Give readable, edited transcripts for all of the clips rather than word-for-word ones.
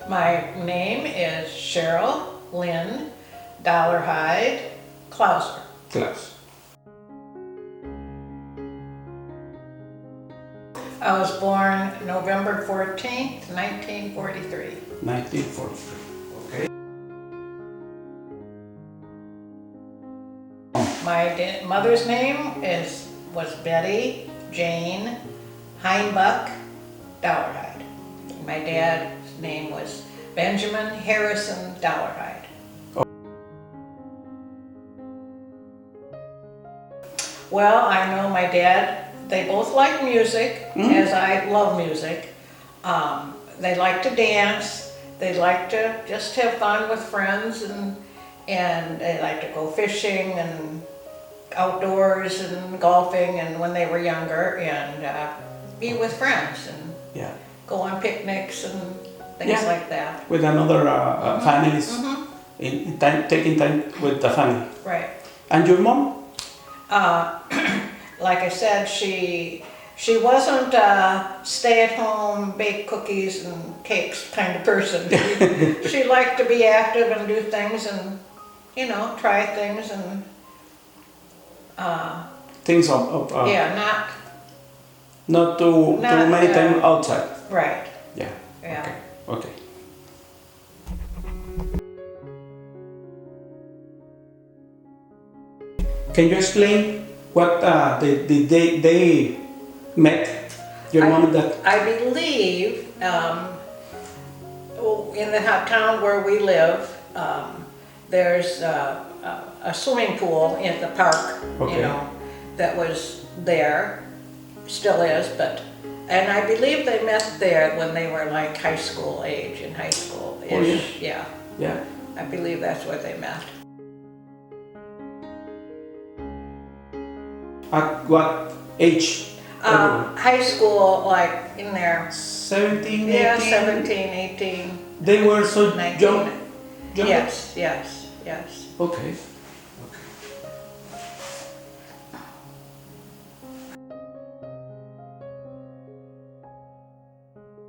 My name is Cheryl Lynn Dollarhide Klauser. Klaus. I was born November 14th, 1943. 1943. Okay. My mother's name was Betty Jane Heinbuck Dollarhide. My dad's name was Benjamin Harrison Dollarhide. Well, I know my dad, they both like music, as I love music. They like to dance, they like to just have fun with friends, and they like to go fishing and outdoors and golfing, and when they were younger, and be with friends and go on picnics and things like that. With another families, taking time with the family. Right. And your mom? Like I said, she wasn't a stay-at-home, bake cookies and cakes kind of person. She liked to be active and do things and, try things and... things of not too many time outside. Right. Yeah. Yeah. Okay. Can you explain what they met? Your mom and dad? I believe in the town where we live, there's a swimming pool in the park, that was there, still is, and I believe they met there when they were like high school age, in high school-ish. Oh, yeah. Yeah. I believe that's where they met. At what age? High school, like in their 17, 18? Yeah, 17, 18. They were so 19. young? Yes. Okay.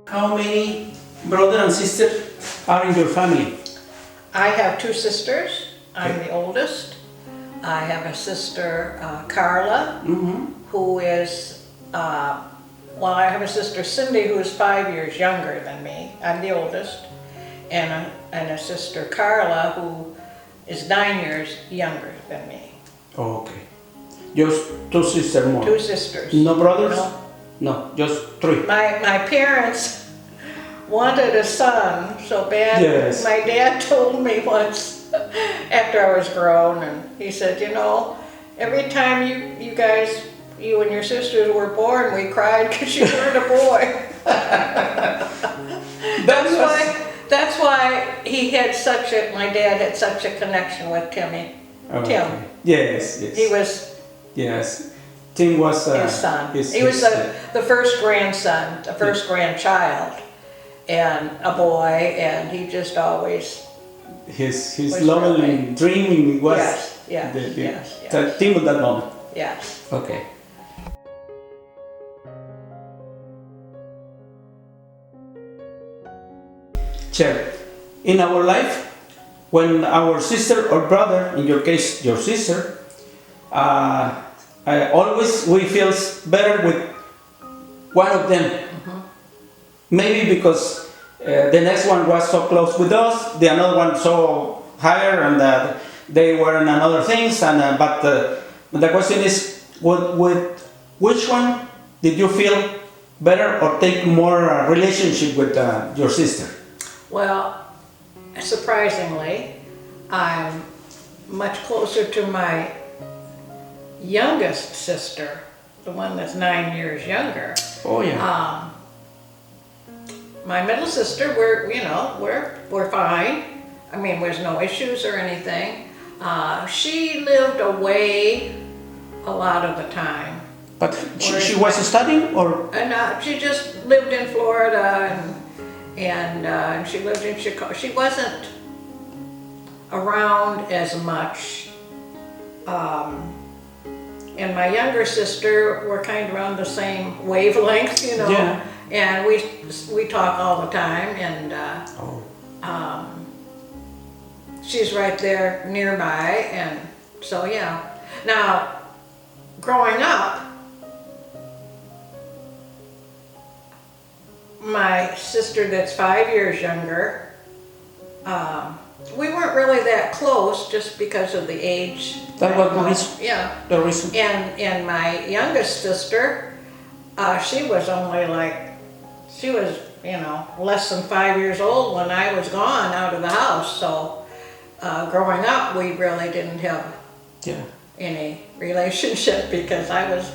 How many brothers and sisters are in your family? I have two sisters. I'm the oldest. I have a sister, Carla, who is, I have a sister, Cindy, who is 5 years younger than me. I'm the oldest. And a sister, Carla, who is 9 years younger than me. Oh, okay. Just two sisters more? Two sisters. No brothers? No, just three. My parents wanted a son so bad. Yes. My dad told me once, after I was grown, and he said, every time you guys, you and your sisters were born, we cried because you weren't a boy. That's why my dad had such a connection with Timmy. Okay. Tim. Yes. He was... Yes. Tim was his son. He was the first grandson, the first grandchild, and a boy, and he just always... His love and dreaming was the thing of that moment. Yes. Okay. Cherr, in our life, when our sister or brother, in your case your sister, always we feel better with one of them. Maybe because the next one was so close with us, the another one so higher, and they were in another things. But the question is, with which one did you feel better or take more relationship with your sister? Well, surprisingly, I'm much closer to my youngest sister, the one that's 9 years younger. Oh yeah. My middle sister, we're fine. I mean, there's no issues or anything. She lived away a lot of the time. But she was studying, or? She just lived in Florida, and she lived in Chicago. She wasn't around as much. And my younger sister, we're kind of around the same wavelength, Yeah. And we talk all the time, and she's right there nearby, and so yeah. Now, growing up, my sister that's 5 years younger, we weren't really that close just because of the age. That was the reason? Yeah. The reason? And my youngest sister, she was only like, she was, you know, less than 5 years old when I was gone out of the house. So growing up, we really didn't have any relationship because I was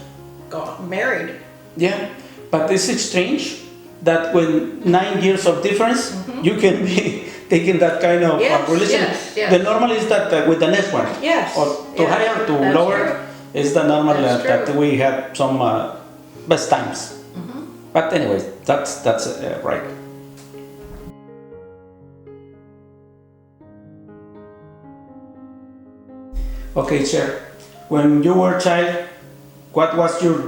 married. Yeah, but is it strange that with 9 years of difference, you can be taking that kind of relationship? Yes. The normal is that with the next one. Yes. Or to higher, to That's lower, true. is the normal that True. we have some best times. But anyways, that's right. Okay, Cherr. When you were a child, what was your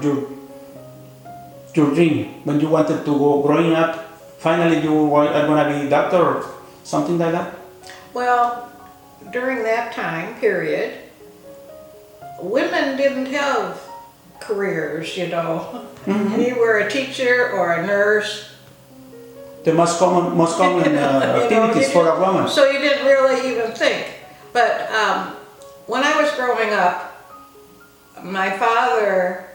dream when you wanted to go growing up? Finally, you are going to be a doctor or something like that? Well, during that time period, women didn't have careers, you know. You were a teacher or a nurse. The most common activities for a woman. So you didn't really even think. But when I was growing up, my father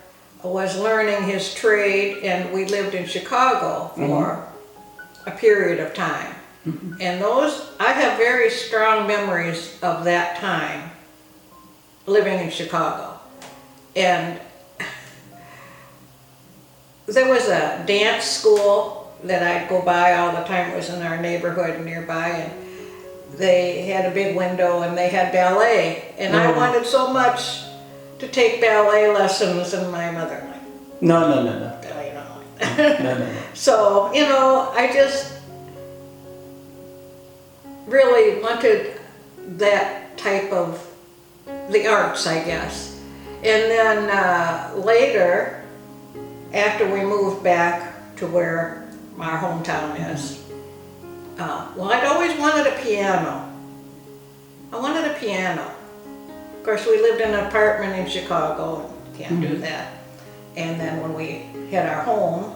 was learning his trade, and we lived in Chicago for a period of time. And I have very strong memories of that time, living in Chicago. And there was a dance school that I'd go by all the time. It was in our neighborhood nearby, and they had a big window and they had ballet. And I wanted so much to take ballet lessons, and my mother like, No. you know. No. So, you know, I just really wanted that type of the arts, I guess. And then later, after we moved back to where our hometown is, well, I'd always wanted a piano. I wanted a piano. Of course, we lived in an apartment in Chicago, and can't do that. And then when we had our home,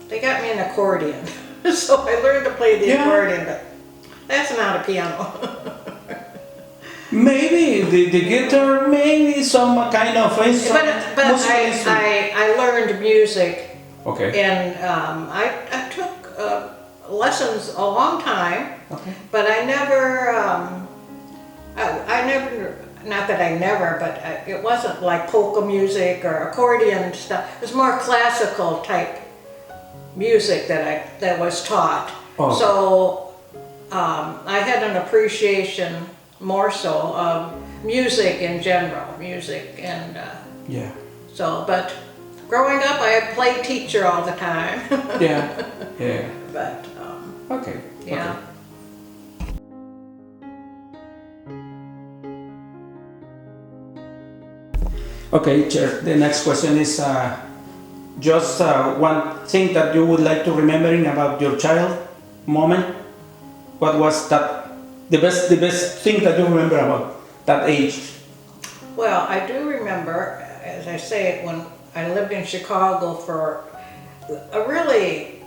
they got me an accordion. So I learned to play the accordion, but that's not a piano. Maybe the guitar, maybe some kind of instrument. But I learned music. Okay. And I took lessons a long time. Okay. But I never, not that I never, but it wasn't like polka music or accordion stuff. It was more classical type music that was taught. Oh. So I had an appreciation more so of music in general, and so, but growing up I played teacher all the time. Yeah. But Okay. yeah. Okay. Okay, Cherr, the next question is just one thing that you would like to remembering about your child moment. What was that the best thing that you remember about that age? Well, I do remember, as I say, when I lived in Chicago for a really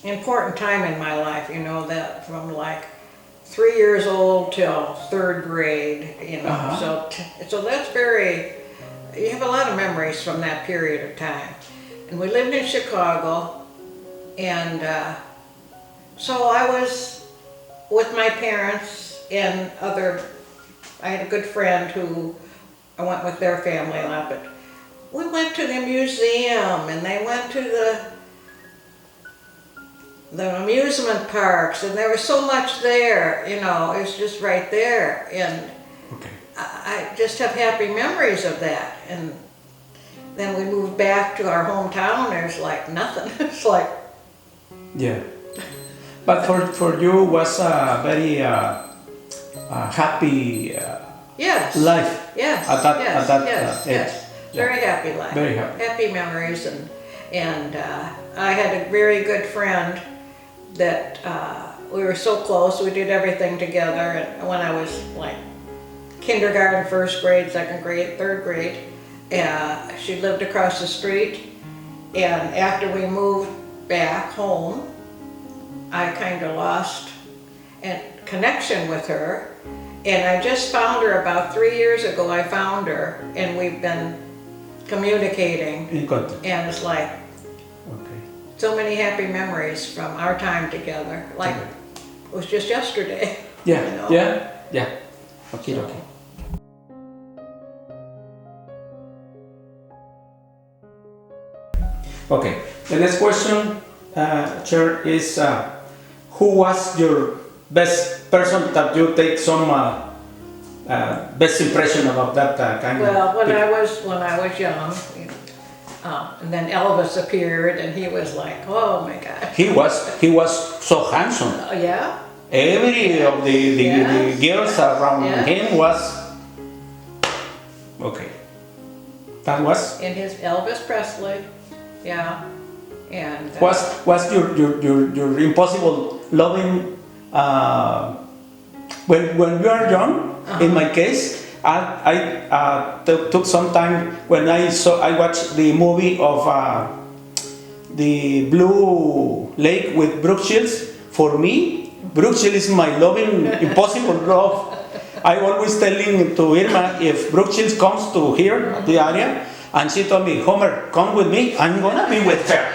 important time in my life, you know, that from like 3 years old till 3rd grade, you know, so that's very, you have a lot of memories from that period of time. And we lived in Chicago, and so I was with my parents and I had a good friend who I went with their family a lot, but we went to the museum, and they went to the amusement parks, and there was so much there, you know, it's just right there. And I just have happy memories of that. And then we moved back to our hometown, there's like nothing. It's like... Yeah. But for you was a very happy yes. life Yes. at that age. Yes. Very happy life. Very happy. Happy memories, and I had a very good friend that we were so close. We did everything together. And when I was like kindergarten, first grade, second grade, third grade, she lived across the street. And after we moved back home, I kind of lost a connection with her. And I just found her about 3 years ago. I found her, and we've been communicating. In contact. And it's like Okay. so many happy memories from our time together. Like it was just yesterday. Yeah, you know? yeah. Okay, okay. Okay, the next question, Cherr, is who was your best person that you take some best impression about that kind Well, of when people? I was young, you know, and then Elvis appeared, and he was like, oh my God. He was so handsome. Yeah. Every of the Yes. girls around Yeah. him was okay. That was And his Elvis Presley. Yeah. And was your impossible loving when you are young. In my case, I took some time when I watched the movie of the Blue Lake with Brooke Shields. For me, Brooke Shields is my loving impossible love. I always telling to Irma, if Brooke Shields comes to here, the area, and she told me, Homer, come with me, I'm gonna be with her.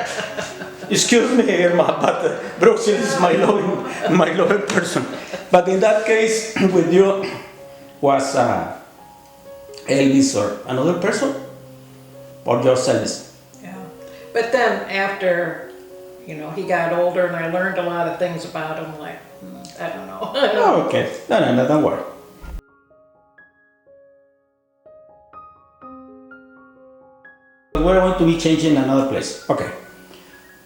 Excuse me, Irma, but Brooke Shields is my loving person. But in that case, with you, was Elvis or another person? Or just Elvis? yeah. But then after, you know, he got older, and I learned a lot of things about him. Like, I don't know. Oh, okay. No, don't worry. We're going to be changing another place. Okay.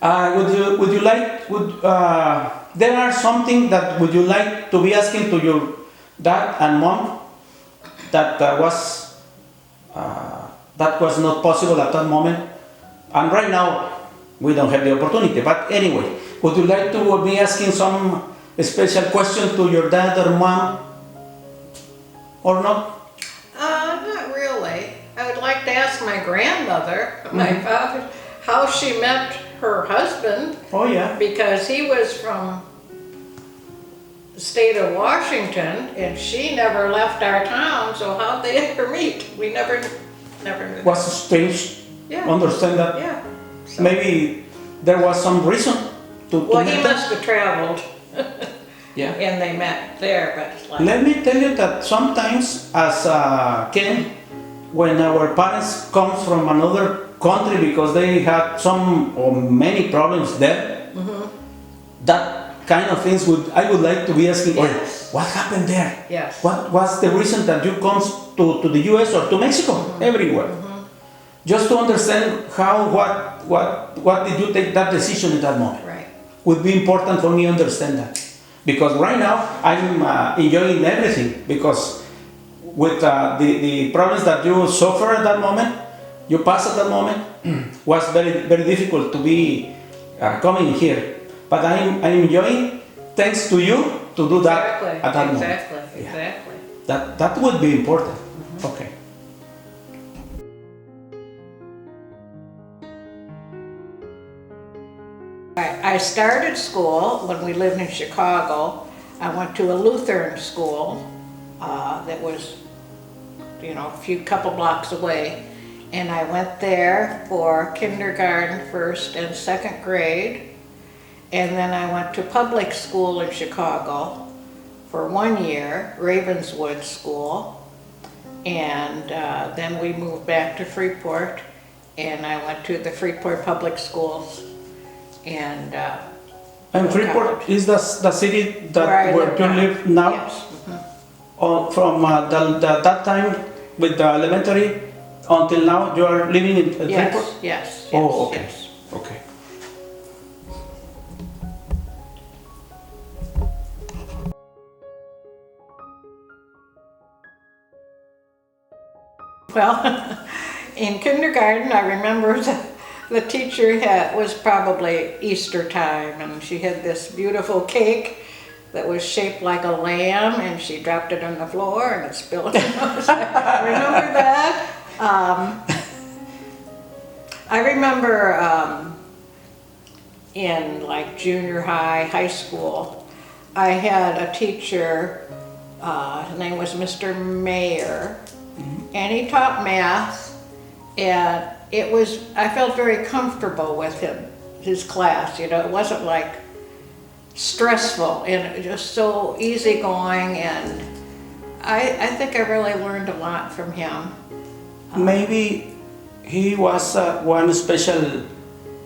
Would you like, there are something that would you like to be asking to your dad and mom that was not possible at that moment? And right now, we don't have the opportunity. But anyway, would you like to be asking some special question to your dad or mom? Or not? Not really. I would like to ask my grandmother, my father, how she met her husband, Oh, yeah. because he was from the state of Washington, and she never left our town, so how'd they ever meet? We never knew. Was strange. Yeah. Understand that? Yeah. So- Maybe there was some reason to Well, he meet them. must have traveled, Yeah. and they met there, but it's like, Let me tell you that sometimes as Ken, when our parents come from another country because they had some or many problems there, that kind of things I would like to be asking, "Oh, Yes. what happened there? yes. What was the reason that you come to the US or to Mexico, everywhere? Just to understand what did you take that decision at that moment? Right. Would be important for me to understand that. Because right now I'm enjoying everything, because with the problems that you suffer at that moment, you pass at that moment, was very, very difficult to be coming here. But I'm enjoying, thanks to you, to do that Exactly. at that moment. Exactly. Yeah. Exactly. That would be important. Okay. I started school when we lived in Chicago. I went to a Lutheran school that was, you know, a couple blocks away. And I went there for kindergarten, first and second grade. And then I went to public school in Chicago for 1 year, Ravenswood School. And then we moved back to Freeport, and I went to the Freeport Public Schools. And Freeport is the city Where I where live you now. live now? Yes. From that time with the elementary until now you are living in Freeport? Yes, yes, yes. Oh, okay. yes. Okay. Well, in kindergarten, I remember the teacher was probably Easter time, and she had this beautiful cake that was shaped like a lamb, and she dropped it on the floor and it spilled. I remember that. I remember in like junior high, high school, I had a teacher, his name was Mr. Mayer, and he taught math, and I felt very comfortable with him, his class, it wasn't like stressful and just so easygoing, and I think I really learned a lot from him. Maybe he was one special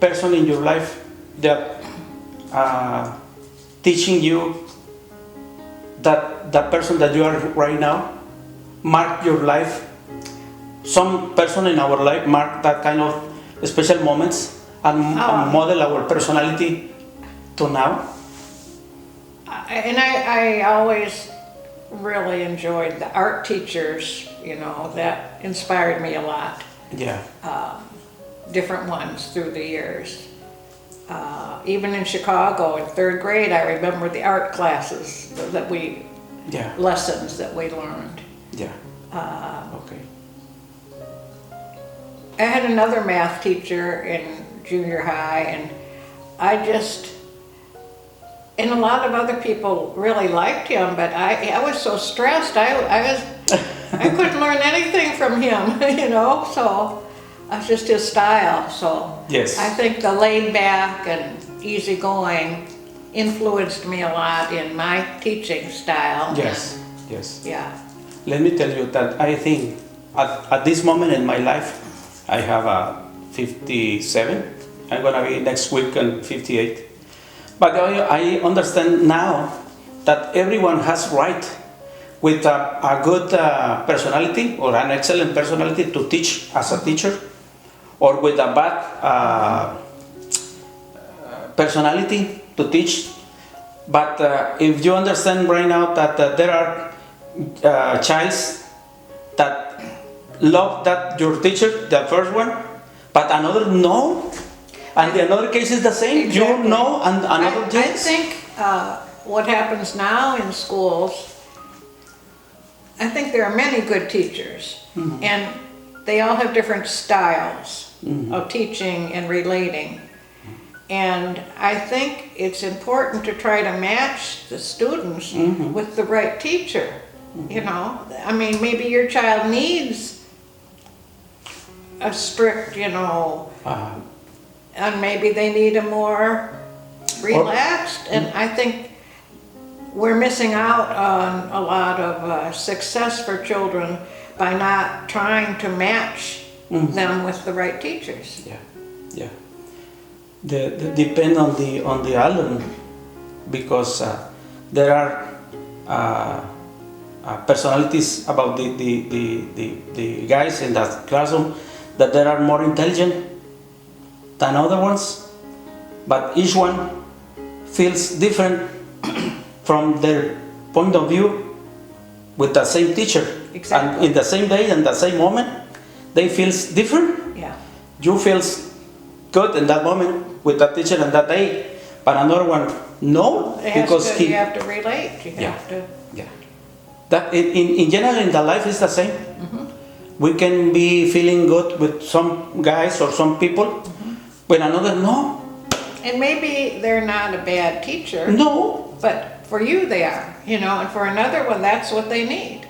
person in your life that teaching you that the person that you are right now marked your life. Some person in our life mark that kind of special moments and model our personality to now. And I always really enjoyed the art teachers, that inspired me a lot. Yeah. Different ones through the years. Even in Chicago in third grade, I remember the art classes lessons that we learned. Yeah. Okay. I had another math teacher in junior high, and and a lot of other people really liked him, but I was so stressed. I couldn't learn anything from him, so that's just his style. So yes. I think the laid back and easygoing influenced me a lot in my teaching style. Yes, yes. Yeah. Let me tell you that I think at this moment in my life, I have 57. I'm gonna be next week on 58. But I understand now that everyone has right with a good personality or an excellent personality to teach as a teacher, or with a bad personality to teach. But if you understand right now that there are childs that love that your teacher, the first one, but another no, and the another case is the same. Exactly. You know, and another yes. I think what happens now in schools, I think there are many good teachers, and they all have different styles of teaching and relating. And I think it's important to try to match the students with the right teacher. I mean, maybe your child needs a strict, and maybe they need a more relaxed. And I think we're missing out on a lot of success for children by not trying to match them with the right teachers. Yeah, yeah. Depend on the alumni, because there are personalities about the guys in that classroom that they are more intelligent than other ones, but each one feels different from their point of view with the same teacher. Exactly. And in the same day and the same moment, they feels different. Yeah. You feels good in that moment with that teacher and that day, but another one no, because you have to relate. You yeah, have to. yeah. That in general in the life is the same. We can be feeling good with some guys or some people, with another no. And maybe they're not a bad teacher. No. But for you they are, and for another one that's what they need.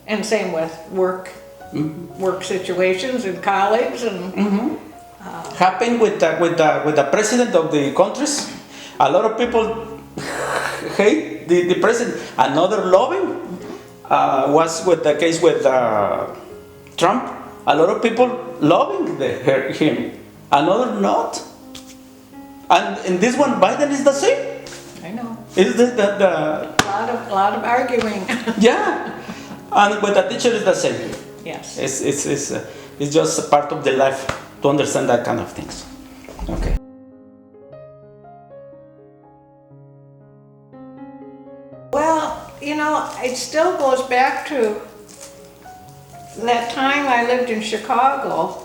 And same with work situations and colleagues and. Happened with the president of the countries. A lot of people hate the president. Another loving was with the case with Trump. A lot of people loving him. Another not. And in this one, Biden is the same. I know. Is the A lot of arguing. yeah. And with the teacher is the same. Yes. It's just a part of the life to understand that kind of things. Okay. Well, it still goes back to that time I lived in Chicago,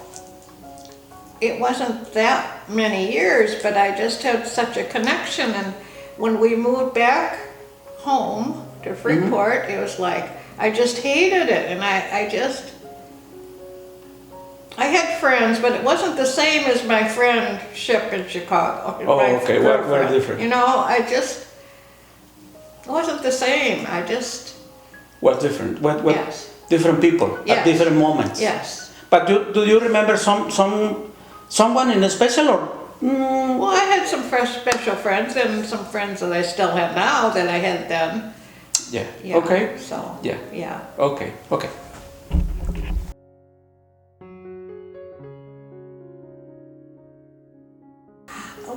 it wasn't that many years, but I just had such a connection. And when we moved back home to Freeport, it was like, I just hated it. And I had friends, but it wasn't the same as my friendship in Chicago. Oh, okay, we're different. You know, it wasn't the same. What different? What Yes. different people Yes. at different moments? Yes. But do you remember someone in a special or? Well, I had some special friends and some friends that I still have now that I had then. Yeah. Yeah, Okay. So. Yeah. Yeah. Okay. Okay.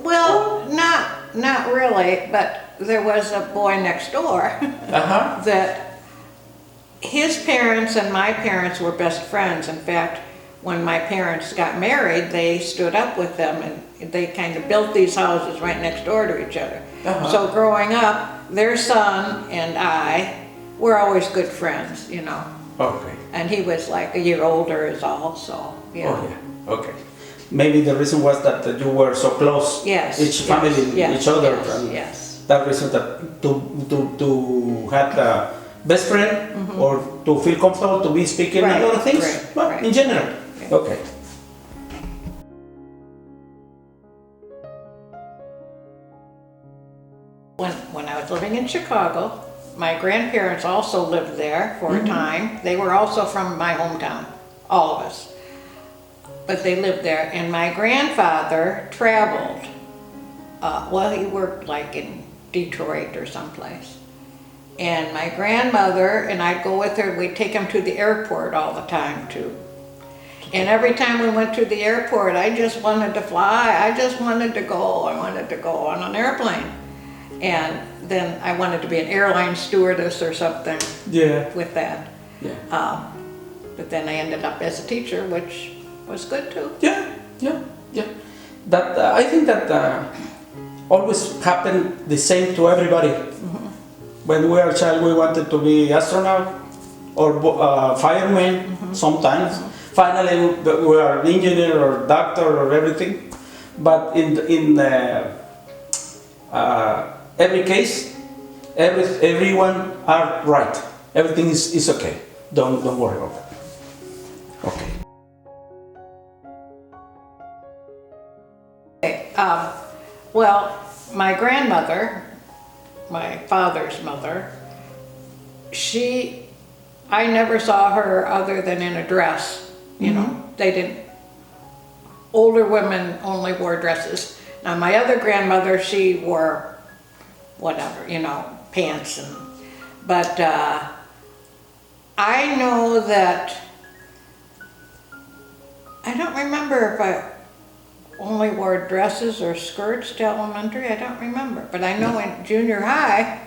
Well, not really, but there was a boy next door that his parents and my parents were best friends. In fact, when my parents got married, they stood up with them and they kind of built these houses right next door to each other. So growing up, their son and I were always good friends, you know. Okay. And he was like a year older is all, so yeah. Oh yeah. Okay. Maybe the reason was that you were so close. Yes. Each family, yes, each other. yes, And yes. that reason that to have a best friend or to feel comfortable to be speaking Right, a lot of things. right, Well, right. in general. Yeah. Okay. When I was living in Chicago, my grandparents also lived there for a time. They were also from my hometown, all of us. But they lived there, and my grandfather traveled. Well, he worked like in Detroit or someplace. And my grandmother and I'd go with her, we'd take him to the airport all the time too. And every time we went to the airport, I just wanted to fly. I just wanted to go. I wanted to go on an airplane. And then I wanted to be an airline stewardess or something Yeah. with that. Yeah. But then I ended up as a teacher, which was good too. Yeah. Yeah. Yeah. That I think that always happened the same to everybody. When we were a child, we wanted to be astronaut or fireman. Sometimes, finally, we are engineer or doctor or everything. But in every case, everyone are right. Everything is okay. Don't worry about that. Okay. Well, my grandmother, my father's mother, I never saw her other than in a dress, you know, older women only wore dresses. Now my other grandmother, she wore whatever, you know, pants but I know that, I don't remember if I only wore dresses or skirts to elementary, I don't remember. But I know in junior high,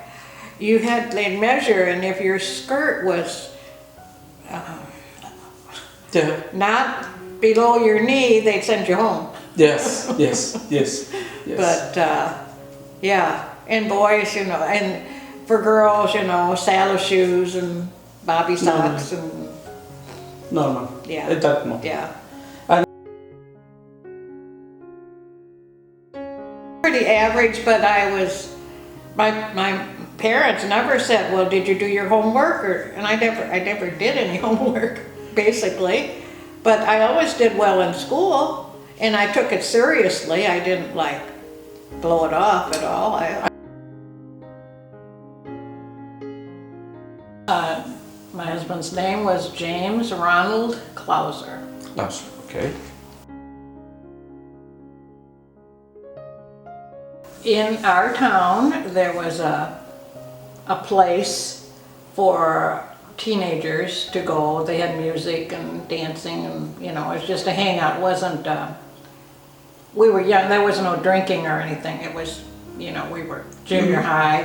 they'd measure, and if your skirt was not below your knee, they'd send you home. Yes, yes, yes, yes. But yeah, and boys, you know, and for girls, you know, saddle shoes and bobby socks and normal. yeah, That no. yeah. And Pretty average, but my parents never said, well, did you do your homework? And I never did any homework, basically. But I always did well in school, and I took it seriously. I didn't like blow it off at all. My husband's name was James Ronald Clauser. okay. In our town, there was a place for teenagers to go. They had music and dancing, and you know, it was just a hangout. It wasn't, we were young, there was no drinking or anything. It was, you know, we were junior high,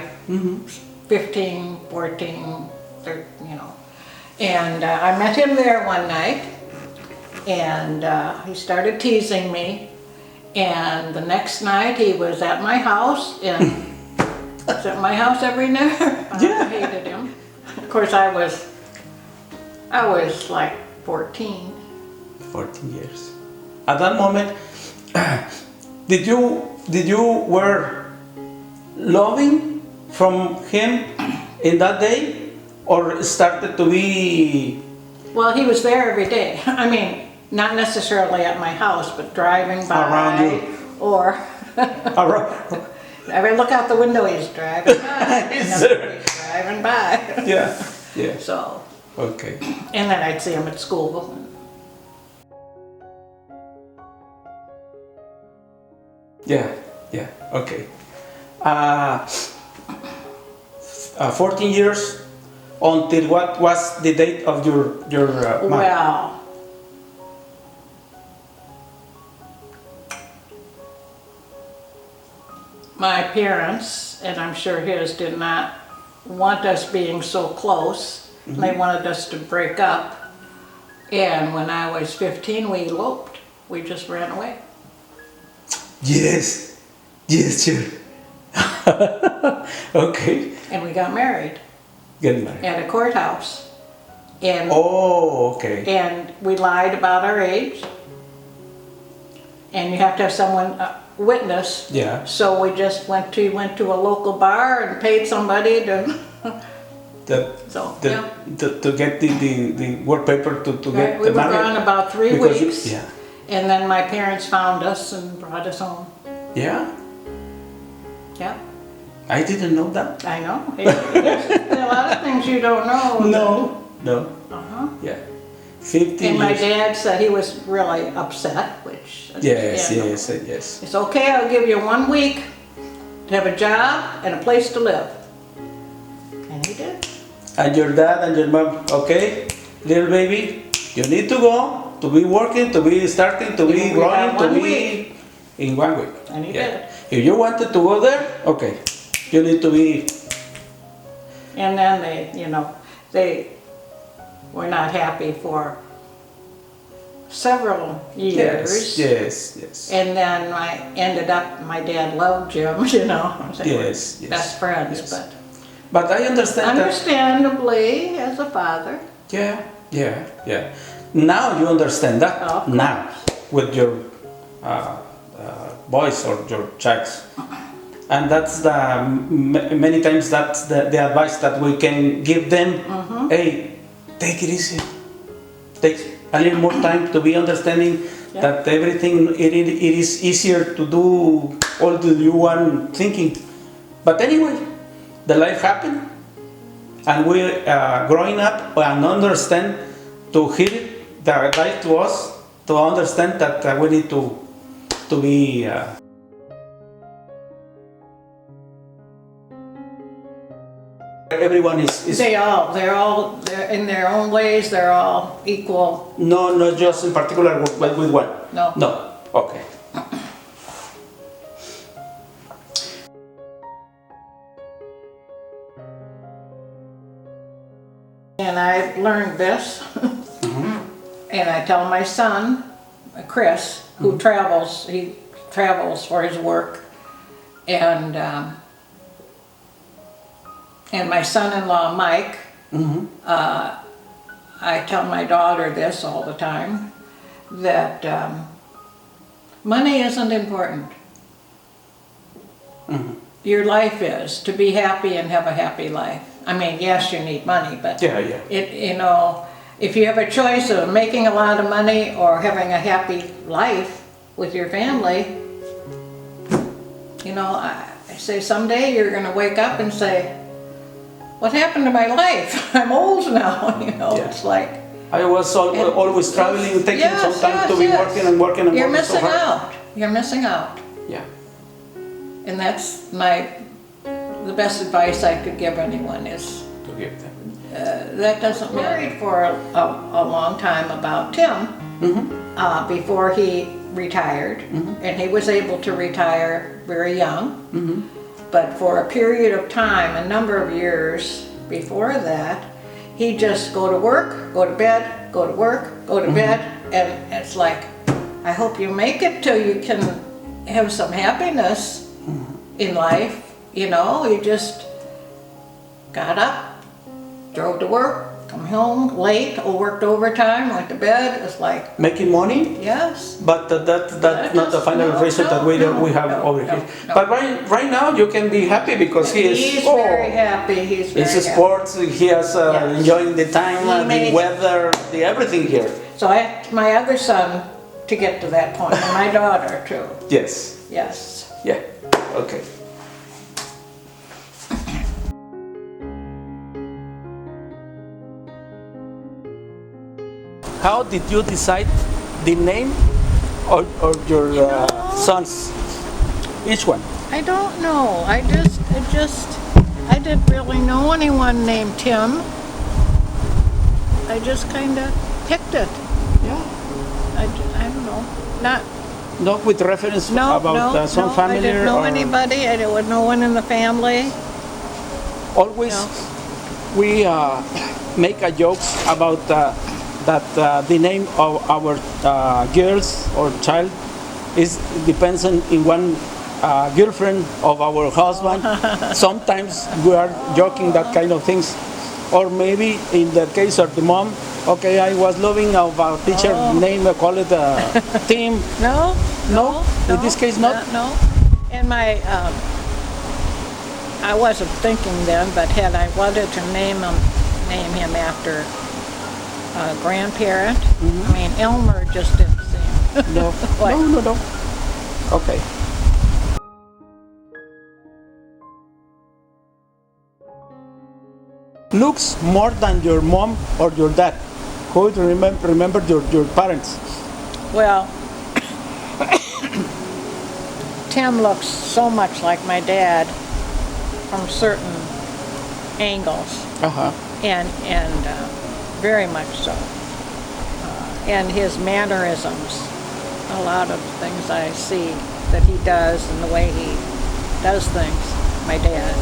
15, 14, 13, you know. And I met him there one night, and he started teasing me. And the next night he was at my house, and he was at my house every night. I hated him. Of course, I was like 14. 14 years. At that moment, did you were loving from him in that day, or started to be Well, he was there every day. I mean, not necessarily at my house, but driving by. Around you. Or, around? I mean, look out the window, he's driving by. He's there. He's driving by. Yeah, yeah. So, Okay. and then I'd see him at school. Yeah, yeah. Okay. 14 years until what was the date of your marriage? Well, my parents, and I'm sure his, did not want us being so close. They wanted us to break up. And when I was 15, we eloped. We just ran away. Yes, yes, sure. Okay. And we got married Get married. at a courthouse. And, Oh, okay. and we lied about our age. And you have to have someone witness. Yeah. So we just went to a local bar and paid somebody to, so, yeah. To get the work paper to Right, get we the were marriage. gone about 3 Because you- weeks. yeah. And then my parents found us and brought us home. Yeah. Yeah, I didn't know that. I know. There's a lot of things you don't know. No. Uh-huh. Yeah. 50 And my years. dad said he was really upset, which. Yes, understandable. yes. It's okay, I'll give you 1 week to have a job and a place to live. And he did. And your dad and your mom, okay, little baby, you need to go, to be working, to be starting, to be We growing, have to 1 be week. in 1 week. And he did. If you wanted to go there, okay, you need to be, And then they were not happy for several years. yes. And then my dad loved Jim, They were Yes, yes, best friends, yes. but But I understand that. understandably, as a father. Yeah. Now you understand that. Of course. Now, with your boys or your childs. And that's many times that's the advice that we can give them. Hey, take it easy. Take a little more time to be understanding that everything, it is easier to do all the you want thinking. But anyway, the life happened, and we growing up and understand to hear the advice to us, to understand that we need to be everyone is They're in their own ways, they're all equal. no, not just in particular with one. No. Okay. And I learned this, and I tell my son, Chris, who travels, he travels for his work, and my son-in-law, Mike, I tell my daughter this all the time, that money isn't important. Your life is to be happy and have a happy life. I mean, yes, you need money, but Yeah. if you have a choice of making a lot of money or having a happy life with your family, I say someday you're going to wake up and say, what happened to my life? I'm old now, It's like, I was always traveling, taking some time to be working and working and you're working so missing hard. out. You're missing out. Yeah. And that's the best advice I could give anyone is, To give them. that doesn't married for a long time about Tim before he retired, and he was able to retire very young. But for a period of time, a number of years before that, he'd just go to work, go to bed, go to work, go to bed, and it's like, I hope you make it till you can have some happiness in life. He just got up, drove to work, come home late or worked overtime, went to bed. It was like, Making money? yes. But that's not the final No, result that we have no, over no, here. no. But right now you can be happy because he is. He's very happy. He's very It's happy. sports. He has Yes. enjoying the time, He the made- weather, the everything here. So I had my other son to get to that point, and my daughter too. Yes. Yes. Yeah. Okay. How did you decide the name or your sons? Each one. I don't know. I didn't really know anyone named Tim. I just kind of picked it. Yeah. I don't know. Not Not with reference no about no some no. family. I didn't know or anybody. I didn't know one in the family. Always, No. we make a jokes about that the name of our girls or child is depends on in one girlfriend of our husband. Sometimes we are joking that kind of things, or maybe in the case of the mom. Okay, I was loving of a teacher name, call it Tim. No. No? In this case, not? No. And my I wasn't thinking then, but had I wanted to name him after a grandparent, I mean Elmer just didn't seem. No, Like- no. Okay. Looks more than your mom or your dad. Who would remember your parents? Well, Tim looks so much like my dad from certain angles, and very much so. And his mannerisms, a lot of things I see that he does and the way he does things, my dad.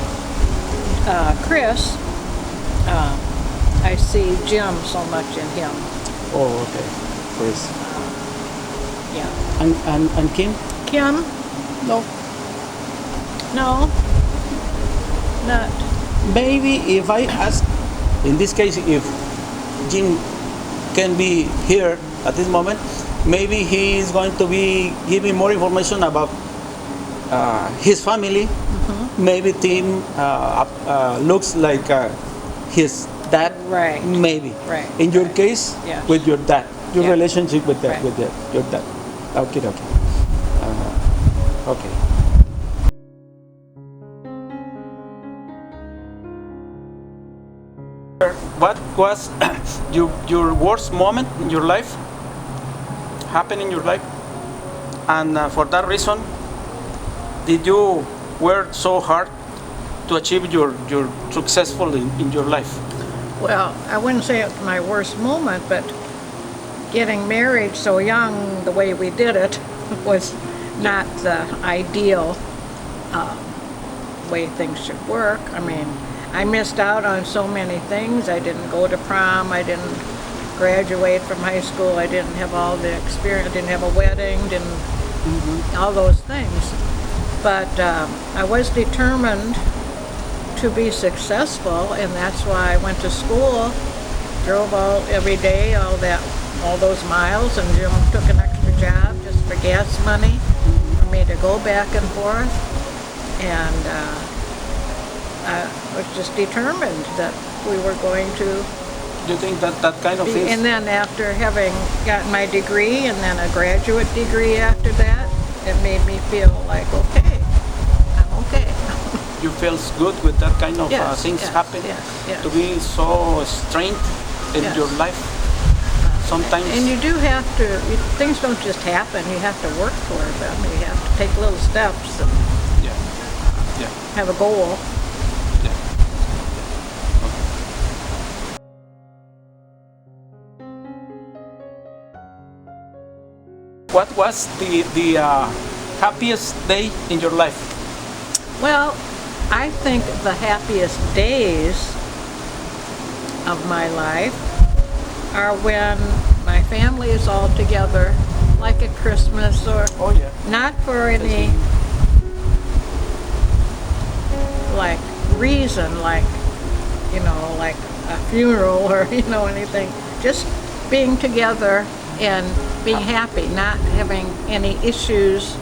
Chris, I see Jim so much in him. Oh, okay. Chris. Yeah. And Kim? Kim? No. No. Not. Maybe if I ask, in this case, if Jim can be here at this moment, maybe he is going to be giving more information about his family. Maybe Tim looks like his dad. Right. Maybe. Right. In your case, Yes. with your dad, your Yeah. relationship with Right. your dad. Okay. Okay. What was your worst moment in your life? Happened in your life, and for that reason, did you work so hard to achieve your successful in your life? Well, I wouldn't say it's my worst moment, but getting married so young, the way we did it, was not the ideal way things should work. I mean, I missed out on so many things. I didn't go to prom. I didn't graduate from high school. I didn't have all the experience. Didn't have a wedding. Didn't all those things. But I was determined to be successful, and that's why I went to school, drove every day, all those miles, and Jim took an extra job just for gas money for me to go back and forth. And I was just determined that we were going to Do you think that kind of be, things? and then after having gotten my degree and then a graduate degree after that, it made me feel like, okay, I'm okay. You feel good with that kind of Yes, things yes, happen? yes. To be so strength in Yes. your life? Sometimes. And you do have to, things don't just happen, you have to work for them. You have to take little steps and Yeah. have a goal. What was the happiest day in your life? Well, I think the happiest days of my life are when my family is all together, like at Christmas, or Oh yeah. not for any like reason, like like a funeral or, anything. Just being together and being happy, not having any issues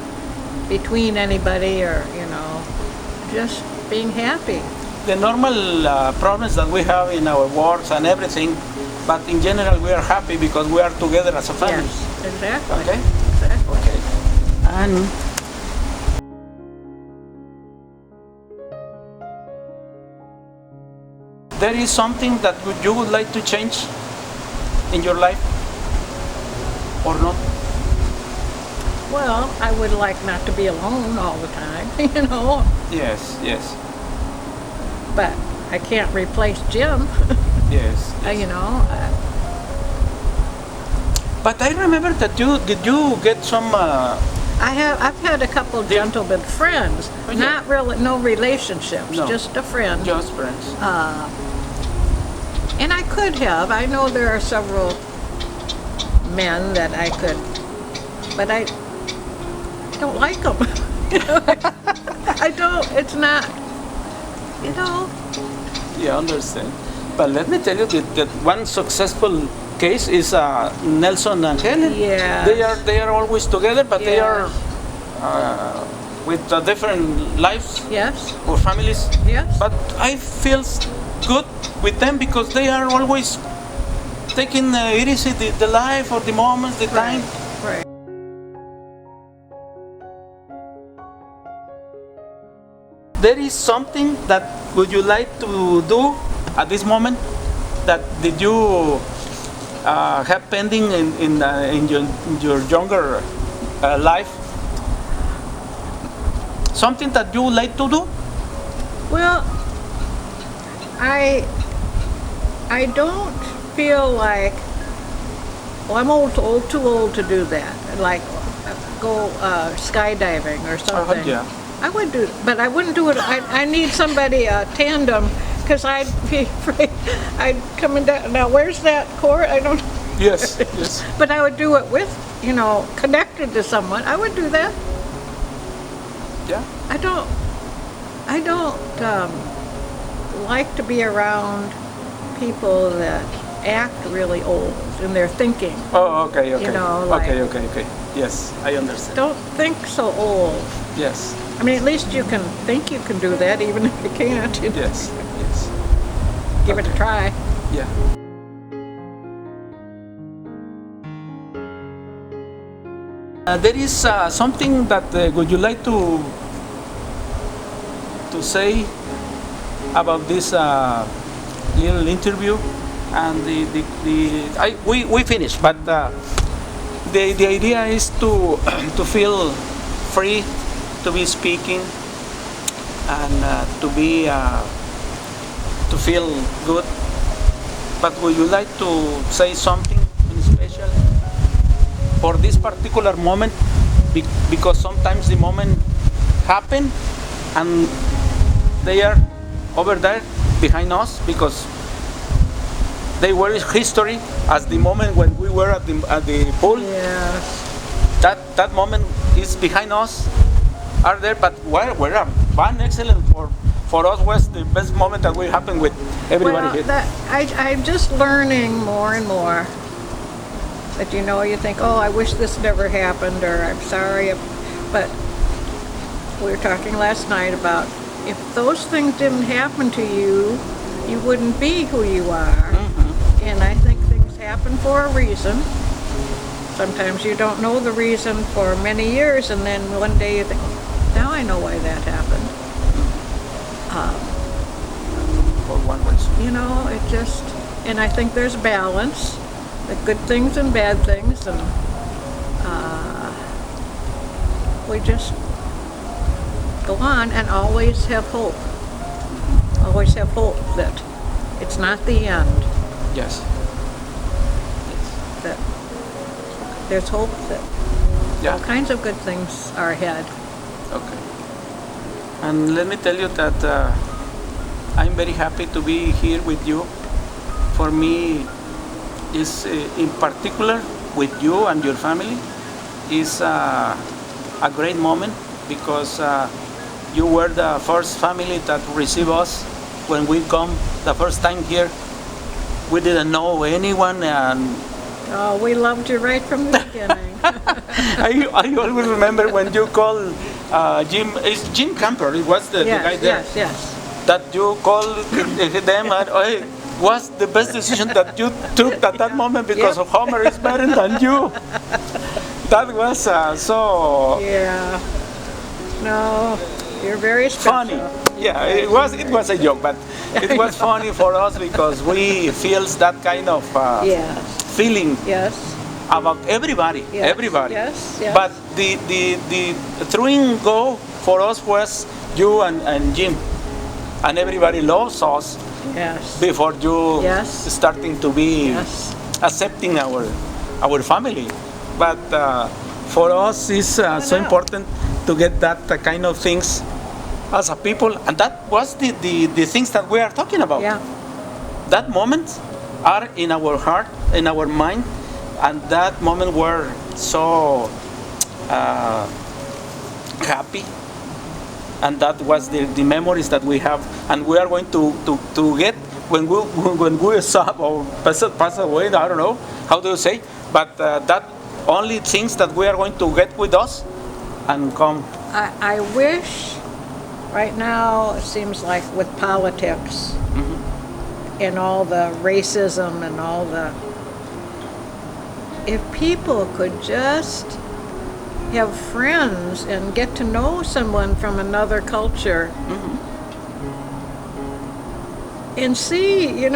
between anybody or, just being happy. The normal problems that we have in our works and everything, but in general we are happy because we are together as a family. Yes, exactly. Okay? Exactly. Okay. And there is something that you would like to change in your life or not? Well, I would like not to be alone all the time, Yes, yes, but I can't replace Jim, yes. But I remember that did you get some I've had a couple gentlemen friends, Oh, yeah. not really, no relationships, No. just a friend. just friends? And I could have. I know there are several men that I could, but I don't like them. I don't. It's not. Yeah, understand. But let me tell you that one successful case is Nelson and Helen. Yes. They are always together, but they are Yes. with different lives Yes. or families. Yes. But I feel good with them because they are always taking it easy, the life or the moments, the time. Right. There is something that would you like to do at this moment that did you have pending in your younger life? Something that you would like to do? Well, I don't feel like. Well, I'm too old to do that. Like go skydiving or something. Yeah. I would do, but I wouldn't do it. I need somebody tandem because I'd be afraid I'd coming down. Now, where's that cord? I don't. Yes, yes. But I would do it with, connected to someone. I would do that. Yeah. I don't like to be around people that act really old in their thinking. Oh, okay, okay. Like- Okay. Yes, I understand. Don't think so old. Yes, I mean, at least you can think you can do that, even if you can't. yes, yes. Give it a try. Yeah. There is something that would you like to say about this little interview, and we finished, but the idea is to to feel free to be speaking and to feel good. But would you like to say something special for this particular moment? Because sometimes the moment happen and they are over there behind us because they were history as the moment when we were at the pool. Yes. That moment is behind us. Are there? But we're one excellent for us was the best moment that will happen with everybody Well, here. I'm just learning more and more that you think, oh, I wish this never happened, or I'm sorry, but we were talking last night about if those things didn't happen to you, you wouldn't be who you are. And I think things happen for a reason. Sometimes you don't know the reason for many years, and then one day you think, now I know why that happened. For one reason. It just, and I think there's balance, the good things and bad things, and we just go on and always have hope. Always have hope that it's not the end. Yes. That there's hope that Yeah. all kinds of good things are ahead. Okay. And let me tell you that I'm very happy to be here with you. For me, is in particular with you and your family is a great moment because you were the first family that received us when we come the first time here, we didn't know anyone, and Oh, we loved you right from the beginning. I always remember when you called Jim. It's Jim Camper. It was the guy there. Yes. That you called them, and hey, was the best decision that you took at that moment because Yep. of Homer is better than you. That was so Yeah. No, you're very special. funny. Yeah, it was a joke, but it was funny for us because we feels that kind of Yes. feeling Yes. about everybody. Yes. Everybody. Yes. But the thrilling go for us was you and Jim, and everybody loves us Yes. before you Yes. starting to be Yes. accepting our family. But for us, it's so know. important to get that kind of things as a people, and that was the things that we are talking about. Yeah. That moment are in our heart, in our mind, and that moment we're so happy, and that was the memories that we have, and we are going to get when we stop or pass away. I don't know how do you say, but that only things that we are going to get with us and come. I wish right now it seems like with politics and all the racism and all the, if people could just have friends and get to know someone from another culture and see,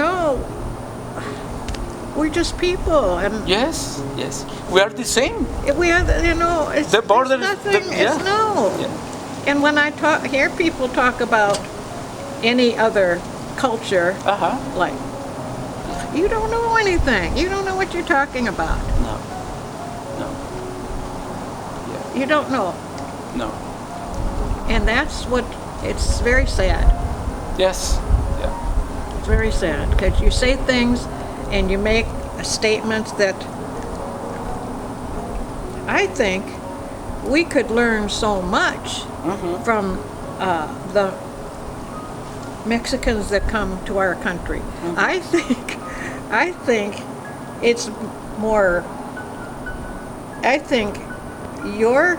we're just people, and Yes, we are the same. we are, it's The border is- it's nothing. yeah. It's no. Yeah. And when I hear people talk about any other culture, like, you don't know anything. You don't know what you're talking about. No. You don't know. No. And that's what, it's very sad. Yes. Yeah. It's very sad because you say things and you make statements that I think we could learn so much from the Mexicans that come to our country. I think it's more. I think your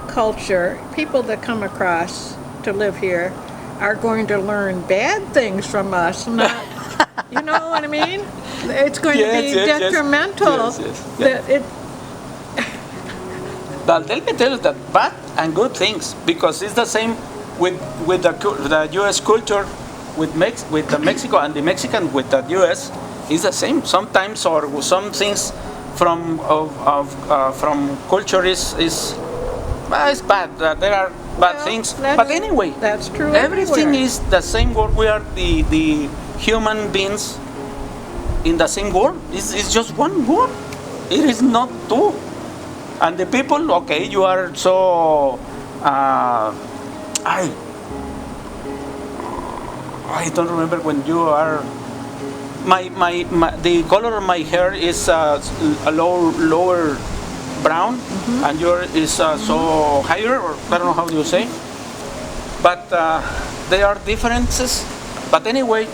culture, people that come across to live here, are going to learn bad things from us, not. You know what I mean? It's going to be detrimental. Yes. That it. But let me tell you that bad and good things, because it's the same with the U.S. culture, with the Mexico and the Mexican with the U.S. It's the same sometimes, or some things from culture is it's bad. There are bad things, but anyway, That's true. everything everywhere. is the same world. We are the human beings in the same world. It's just one world. It is not two. And the people, okay, you are so. I don't remember when you are. The color of my hair is a lower brown, and yours is so higher, or I don't know how you say. But there are differences. But anyway,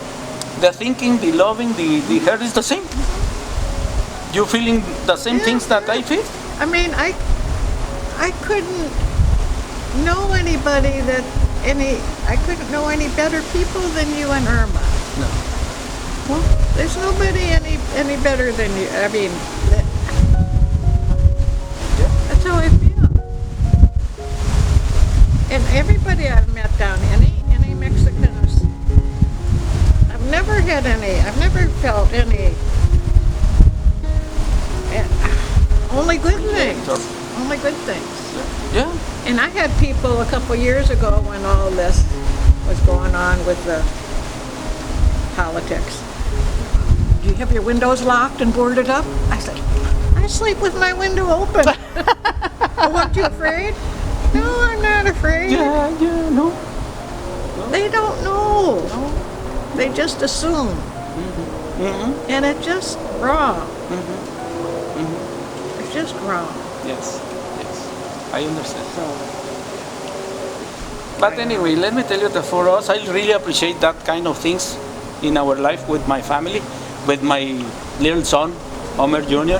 the thinking, the loving, the hair is the same. You feeling the same things that I feel? I mean, I couldn't know anybody I couldn't know any better people than you and Irma. No. Well, there's nobody any better than you. I mean, that's how I feel. And everybody I've met down, any Mexicans, I've never felt any, only good things. Only good things. Yeah. And I had people a couple years ago when all this was going on with the politics. Do you have your windows locked and boarded up? I said, I sleep with my window open. Oh, weren't you afraid? No, I'm not afraid. Yeah, no. They don't know. They just assume. And it's just wrong. It's just wrong. Yes, I understand. But anyway, let me tell you that for us, I really appreciate that kind of things in our life with my family, with my little son, Homer Jr.